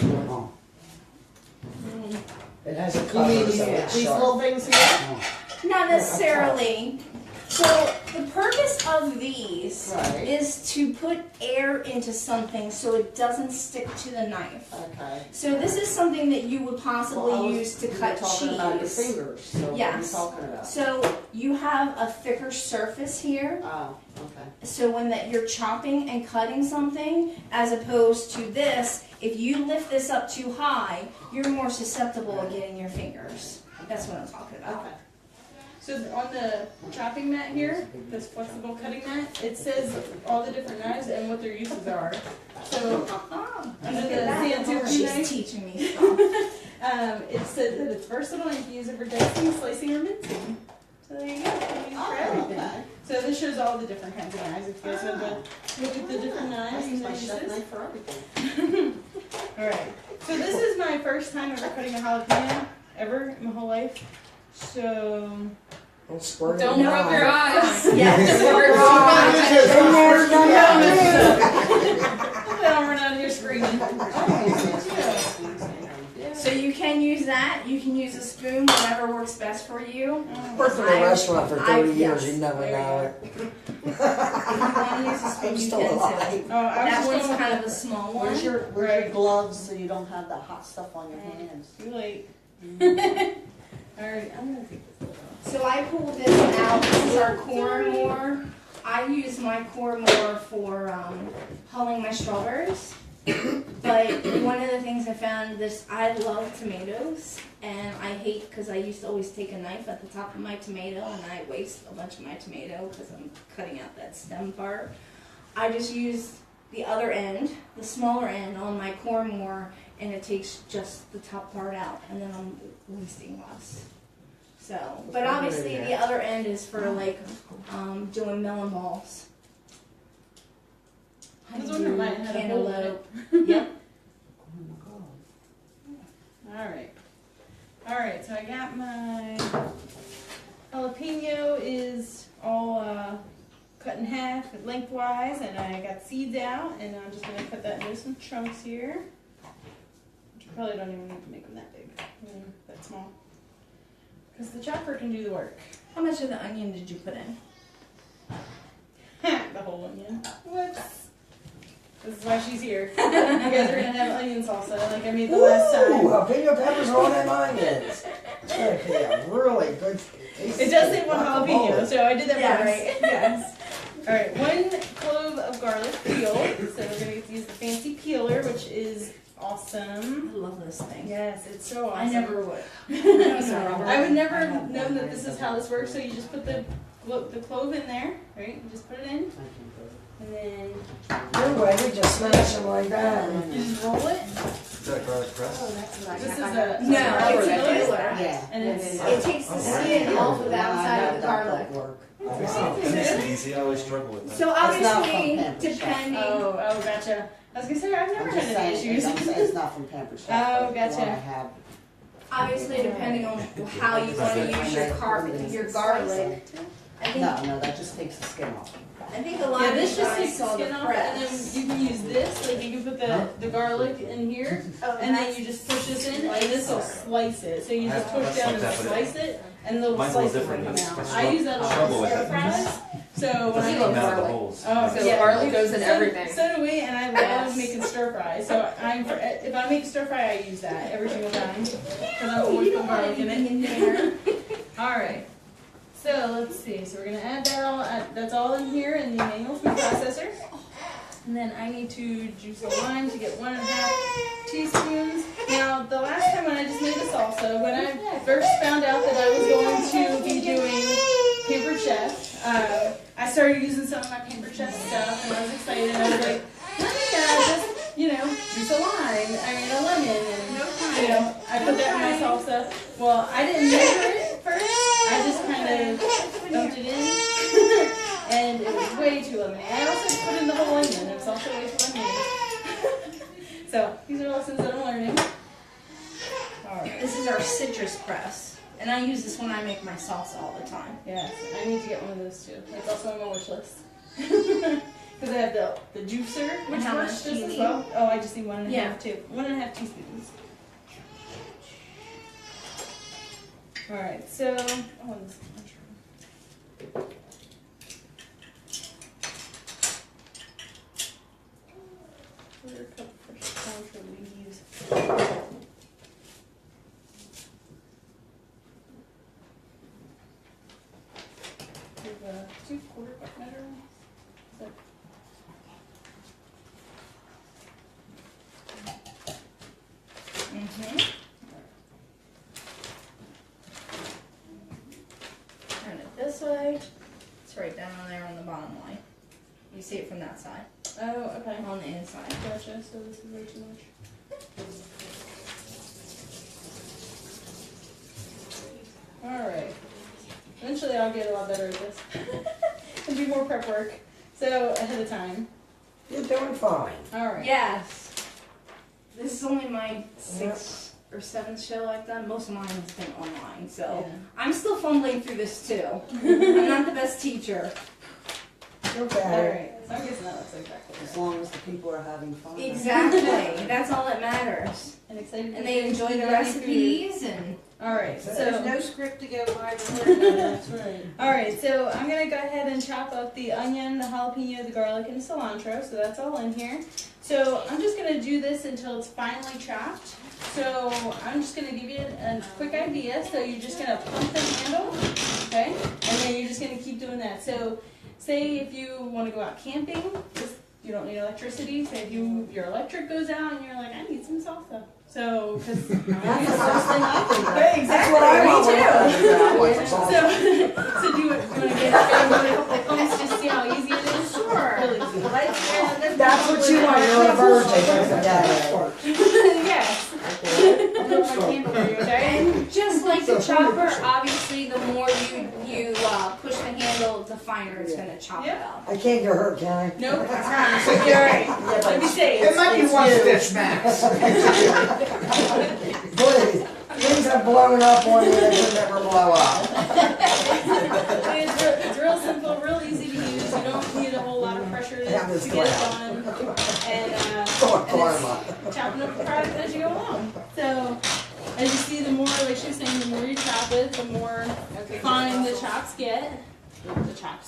Speaker 1: It has a
Speaker 7: You
Speaker 1: cover,
Speaker 7: mean
Speaker 1: so it's
Speaker 7: these
Speaker 1: sharp.
Speaker 7: little things here?
Speaker 3: Not necessarily. So the purpose of these
Speaker 7: Right.
Speaker 3: is to put air into something so it doesn't stick to the knife.
Speaker 7: Okay.
Speaker 3: So this is something that you would possibly use to cut
Speaker 7: talking about your
Speaker 3: cheese.
Speaker 7: fingers. So
Speaker 3: Yes.
Speaker 7: What are you talking about?
Speaker 3: So you have a thicker surface here.
Speaker 7: Oh, okay.
Speaker 3: So when you're chopping and cutting something, as opposed to this, if you lift this up too high, you're more susceptible of getting your fingers. That's what I'm talking about.
Speaker 7: Okay.
Speaker 4: So on the chopping mat here, this flexible cutting mat, it says all the different knives and what their uses are. So
Speaker 3: Oh,
Speaker 4: under
Speaker 3: look
Speaker 4: the
Speaker 3: at that.
Speaker 4: Santuko
Speaker 3: She's
Speaker 4: knife,
Speaker 3: teaching me stuff.
Speaker 4: It says that it's versatile and you can use it for dicing, slicing, or mincing. So there you go. You can use it for everything.
Speaker 7: Okay.
Speaker 4: So this shows all the different kinds of knives. If you guys want to look at the different
Speaker 7: I
Speaker 4: knives
Speaker 7: use
Speaker 4: and
Speaker 7: my
Speaker 4: the
Speaker 7: chef
Speaker 4: uses.
Speaker 7: knife for everything.
Speaker 4: Alright. So this is my first time ever cutting a jalapeno ever in my whole life. So
Speaker 1: Don't squirt
Speaker 6: Don't
Speaker 1: it in
Speaker 6: rub your
Speaker 1: your
Speaker 6: eyes.
Speaker 3: Yes.
Speaker 4: I'll run out of here screaming.
Speaker 3: So you can use that. You can use a spoon, whatever works best for you.
Speaker 1: Worked in a restaurant for 30 years,
Speaker 3: yes.
Speaker 1: you never
Speaker 4: There you
Speaker 1: know
Speaker 4: go.
Speaker 1: it.
Speaker 3: If you want to use a spoon,
Speaker 1: I'm
Speaker 3: you
Speaker 1: still
Speaker 3: can too.
Speaker 1: alive.
Speaker 4: Oh, I was
Speaker 3: That
Speaker 4: just
Speaker 3: one's
Speaker 4: going
Speaker 3: kind of a small one.
Speaker 7: Where's your
Speaker 4: Right.
Speaker 7: gloves so you don't have the hot stuff on your hands?
Speaker 4: too late. Alright, I'm gonna take this off.
Speaker 3: So I pulled this out. This is our corn more. I use my corn more for hulling my strawberries. But one of the things I found this, I love tomatoes, and I hate because I used to always take a knife at the top of my tomato and I waste a bunch of my tomato because I'm cutting out that stem part. I just use the other end, the smaller end on my corn more, and it takes just the top part out, and then I'm wasting less. So, but obviously the other end is for like doing melon balls.
Speaker 4: I was wondering why it had a hole in it.
Speaker 3: Cantaloupe. Yep.
Speaker 4: Alright. Alright, so I got my jalapeno is all cut in half lengthwise, and I got seeds out, and I'm just going to cut that into some chunks here. Which I probably don't even need to make them that big, that small. Because the chopper can do the work.
Speaker 3: How much of the onion did you put in?
Speaker 4: The whole onion. Whoops. This is why she's here. You guys are going to have onion salsa like I made the last time.
Speaker 1: Ooh, jalapeno peppers are on them onions. It's gonna be a really good taste.
Speaker 4: It does say one jalapeno, so I did that
Speaker 3: Yes.
Speaker 4: right. Yes. Alright, 1 clove of garlic peeled. So we're going to get to use the fancy peeler, which is awesome.
Speaker 3: I love this thing.
Speaker 4: Yes, it's so awesome.
Speaker 3: I never would.
Speaker 4: I would never have known that this is how this works, so you just put the clove in there, right? You just put it in, and then
Speaker 1: You're ready, just smash them like that.
Speaker 4: you just roll it.
Speaker 5: Is that garlic press?
Speaker 4: This is a
Speaker 3: No, it's a peeler.
Speaker 7: Yeah.
Speaker 4: and it's
Speaker 3: It takes the skin off of the outside of the garlic.
Speaker 5: That makes it easy. I always struggle with that.
Speaker 3: So
Speaker 7: not
Speaker 3: obviously,
Speaker 7: from Pampered Chef.
Speaker 3: depending.
Speaker 4: oh, gotcha. I was gonna say I've never
Speaker 7: I'm
Speaker 4: had
Speaker 7: just
Speaker 4: any
Speaker 7: saying,
Speaker 4: issues.
Speaker 7: it's not from Pampered Chef.
Speaker 4: Oh,
Speaker 7: but
Speaker 4: gotcha.
Speaker 7: the one I have.
Speaker 3: Obviously, depending on how you want to use your garlic. I think
Speaker 7: No, that just takes the skin off.
Speaker 3: I think a lot
Speaker 4: Yeah,
Speaker 3: of
Speaker 4: this
Speaker 3: you
Speaker 4: just
Speaker 3: guys
Speaker 4: takes the
Speaker 3: saw the
Speaker 4: skin off, and then
Speaker 3: press.
Speaker 4: you can use this. Like you can put the garlic in here, and then you just push this in, and this will slice it. So you just push down and slice it, and the little
Speaker 5: Mine's a little
Speaker 4: slices will
Speaker 5: different.
Speaker 4: come out.
Speaker 5: I
Speaker 4: I use that on
Speaker 5: struggle with
Speaker 4: stir
Speaker 5: it.
Speaker 4: fries. So when
Speaker 5: Doesn't
Speaker 4: I
Speaker 5: come
Speaker 4: make
Speaker 5: out of the holes.
Speaker 4: oh
Speaker 6: So
Speaker 4: yeah,
Speaker 6: garlic goes in everything.
Speaker 4: So do we, and I
Speaker 3: Yes.
Speaker 4: love making stir fries. So if I make a stir fry, I use that every single time because I'm
Speaker 3: Oh,
Speaker 4: always
Speaker 3: you
Speaker 4: putting
Speaker 3: don't want
Speaker 4: garlic in
Speaker 3: anything
Speaker 4: it.
Speaker 3: in there.
Speaker 4: All right. So let's see. So we're gonna add that all. That's all in here in the manual food processor. And then I need to juice a lime to get 1.5 teaspoons. Now the last time when I just made a salsa, when I first found out that I was going to be doing Pampered Chef, I started using some of my Pampered Chef stuff, and I was excited. I was like, let me just juice a lime. I mean a lemon, and I put that in my salsa. Well, I didn't measure it at first. I just kind of dumped it in, and it was way too lemony. I also put in the whole onion. It was also way too lemony. So these are lessons that I'm learning. All right.
Speaker 3: This is our citrus press, and I use this when I make my salsa all the time.
Speaker 4: Yes, I need to get one of those too. It's also on my wish list. Because I have the juicer, which
Speaker 3: how
Speaker 4: works
Speaker 3: much
Speaker 4: just
Speaker 3: do you
Speaker 4: as
Speaker 3: need?
Speaker 4: well. Oh, I just need 1.5
Speaker 3: Yeah.
Speaker 4: too. 1.5 teaspoons. All right, so this mushroom. Quarter cup fresh cilantro leaves. We have 2 quarter cup measurements.
Speaker 3: Turn it this way. It's right down there on the bottom line. You see it from that side,
Speaker 4: Oh, okay.
Speaker 3: on the inside.
Speaker 4: Gotcha. So this is way too much. eventually I'll get a lot better at this and do more prep work. So ahead of time.
Speaker 1: You're doing fine.
Speaker 4: All right.
Speaker 3: Yes. This is only my 6th or 7th show I've done. Most of mine has been online, so
Speaker 4: Yeah.
Speaker 3: I'm still fumbling through this too. I'm not the best teacher.
Speaker 4: All
Speaker 1: Okay.
Speaker 4: right. So I'm guessing that looks exactly
Speaker 7: As
Speaker 4: right.
Speaker 7: long as the people are having fun.
Speaker 3: Exactly. That's all that matters.
Speaker 4: And excited.
Speaker 3: And they enjoy the recipes and.
Speaker 4: All right.
Speaker 2: There's
Speaker 4: So.
Speaker 2: no script to go by.
Speaker 4: That's right. All right, so I'm gonna go ahead and chop up the onion, the jalapeno, the garlic, and the cilantro. So that's all in here. So I'm just gonna do this until it's finely chopped. So I'm just gonna give you a quick idea. So you're just gonna pump the handle, okay, and then you're just gonna keep doing that. So say if you want to go out camping, you don't need electricity. Say if your electric goes out and you're like, I need some salsa. So, because
Speaker 7: That's the first thing I think of.
Speaker 3: Exactly.
Speaker 1: That's what I want. I want some
Speaker 4: So,
Speaker 1: salsa.
Speaker 4: so do you want to get a couple pumps just to see how easy it is?
Speaker 3: Sure.
Speaker 4: Really easy.
Speaker 1: That's what you want. You're a virgin.
Speaker 4: Yes. Okay.
Speaker 3: And just like the chopper, obviously, the more you push the handle, the finer it's gonna chop it
Speaker 4: Yeah.
Speaker 3: up.
Speaker 1: I can't get hurt, can I?
Speaker 4: Nope. I promise. You'll be all right. Let me say
Speaker 8: It might be
Speaker 7: It's
Speaker 8: one
Speaker 7: you.
Speaker 8: stitch max.
Speaker 1: Please. Things have blown up on you that should never blow up.
Speaker 4: It's real simple, real easy to use. You don't need a whole lot of pressure to
Speaker 1: Have this
Speaker 4: get it
Speaker 1: clown.
Speaker 4: done. And
Speaker 1: Karma.
Speaker 4: it's chopping up the product as you go along. So as you see, the more, like she was saying, the more you chop it, the more fine the chops get.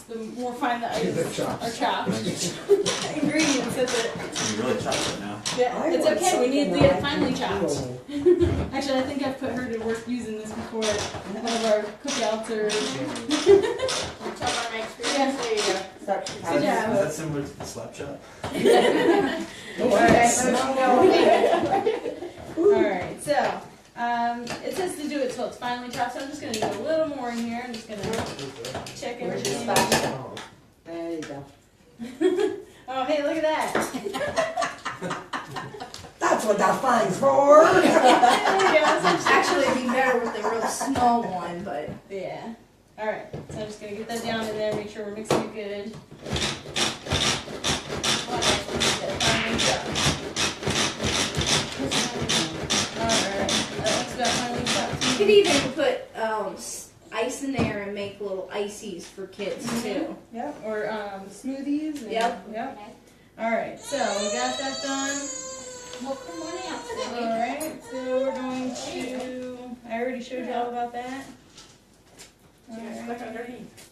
Speaker 4: The more fine the items are chopped. Ingredients, that's it.
Speaker 5: You really chopped it now.
Speaker 4: Yeah,
Speaker 1: I
Speaker 4: it's
Speaker 1: want
Speaker 4: okay. We need to
Speaker 1: something
Speaker 4: get
Speaker 1: that
Speaker 4: it
Speaker 1: I
Speaker 4: finely
Speaker 1: can
Speaker 4: chopped.
Speaker 1: feel.
Speaker 4: Actually, I think I've put her to work using this before at one of our cookouts or.
Speaker 2: Tell by my experience, there you go.
Speaker 4: Good job.
Speaker 5: Is that similar to the slap shot?
Speaker 4: Alright, so it says to do it till it's finely chopped, so I'm just gonna do a little more in here. I'm just gonna check
Speaker 7: Where's your
Speaker 4: everything.
Speaker 7: spatula? There you go.
Speaker 4: Oh, hey, look at that.
Speaker 1: That's what that fine's for.
Speaker 4: There we go.
Speaker 3: Actually, it'd be better with the real small one, but.
Speaker 4: Yeah. Alright, so I'm just gonna get that down in there, make sure we're mixing it good. Finely chopped. Alright, that looks about finely chopped.
Speaker 3: You could even put ice in there and make little ices for kids too.
Speaker 4: Yep, or smoothies. And,
Speaker 3: Yep.
Speaker 4: Yep. Alright, so we got that done.
Speaker 2: Well, come on out, Cindy.
Speaker 4: Alright, so we're going to, I already showed you all about that.
Speaker 2: Stuck underneath.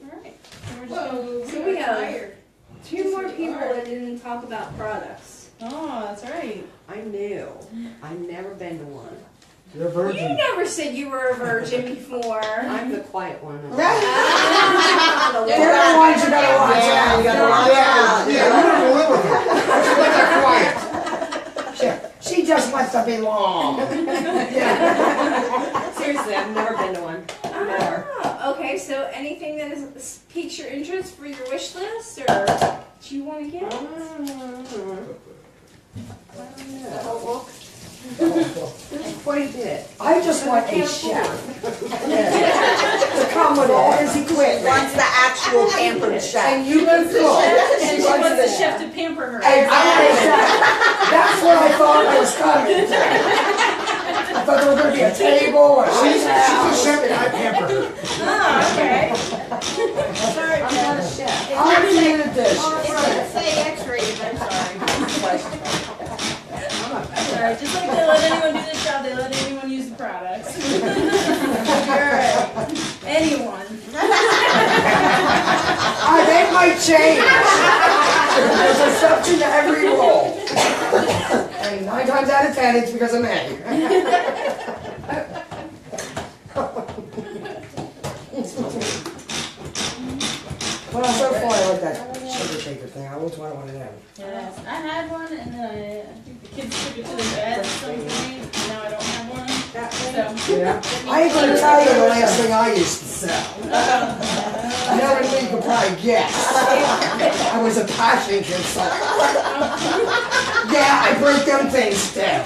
Speaker 4: Alright, so we're just
Speaker 2: Whoa,
Speaker 4: going
Speaker 3: So we have
Speaker 2: tired.
Speaker 3: 2 more people that didn't talk about products.
Speaker 4: oh, that's right.
Speaker 7: I'm new. I've never been to one.
Speaker 8: You're a
Speaker 3: You
Speaker 8: virgin.
Speaker 3: never said you were a virgin before.
Speaker 7: I'm the quiet one.
Speaker 1: They're the ones you gotta watch out. You gotta watch out.
Speaker 8: Yeah, you don't even live with her. She's like that quiet.
Speaker 1: She just wants to belong.
Speaker 7: Seriously, I've never been to one. Never.
Speaker 3: Oh, okay, so anything that is piques your interest for your wish list, or do you want to get?
Speaker 7: Quite a bit.
Speaker 1: I just want a chef. To come with all his equipment.
Speaker 7: Wants the actual Pampered Chef.
Speaker 1: And you can cook.
Speaker 4: And she wants the chef to pamper her.
Speaker 1: And that's what I thought I was coming to. I thought there was gonna be a table or
Speaker 8: She's
Speaker 1: a
Speaker 8: a chef and I pamper her.
Speaker 4: Oh, okay.
Speaker 7: Sorry, I'm not a chef.
Speaker 1: I'll clean the dish.
Speaker 2: It doesn't say X-rated, I'm sorry.
Speaker 4: Alright, just like they let anyone do this job, they let anyone use the products. Alright. Anyone.
Speaker 1: They might change. There's an exception to every rule. And 9 times out of 10, it's because of me. Well, so far I like that sugar shaker thing. I always wanted one of them.
Speaker 4: Yes, I had one and then I think the kids took it to the bed at some point, and now I don't have one. So.
Speaker 1: Yeah. I ain't gonna tell you the last thing I used to sell. Knowing me, you could probably guess. I was a passion consultant. Yeah, I break them things too.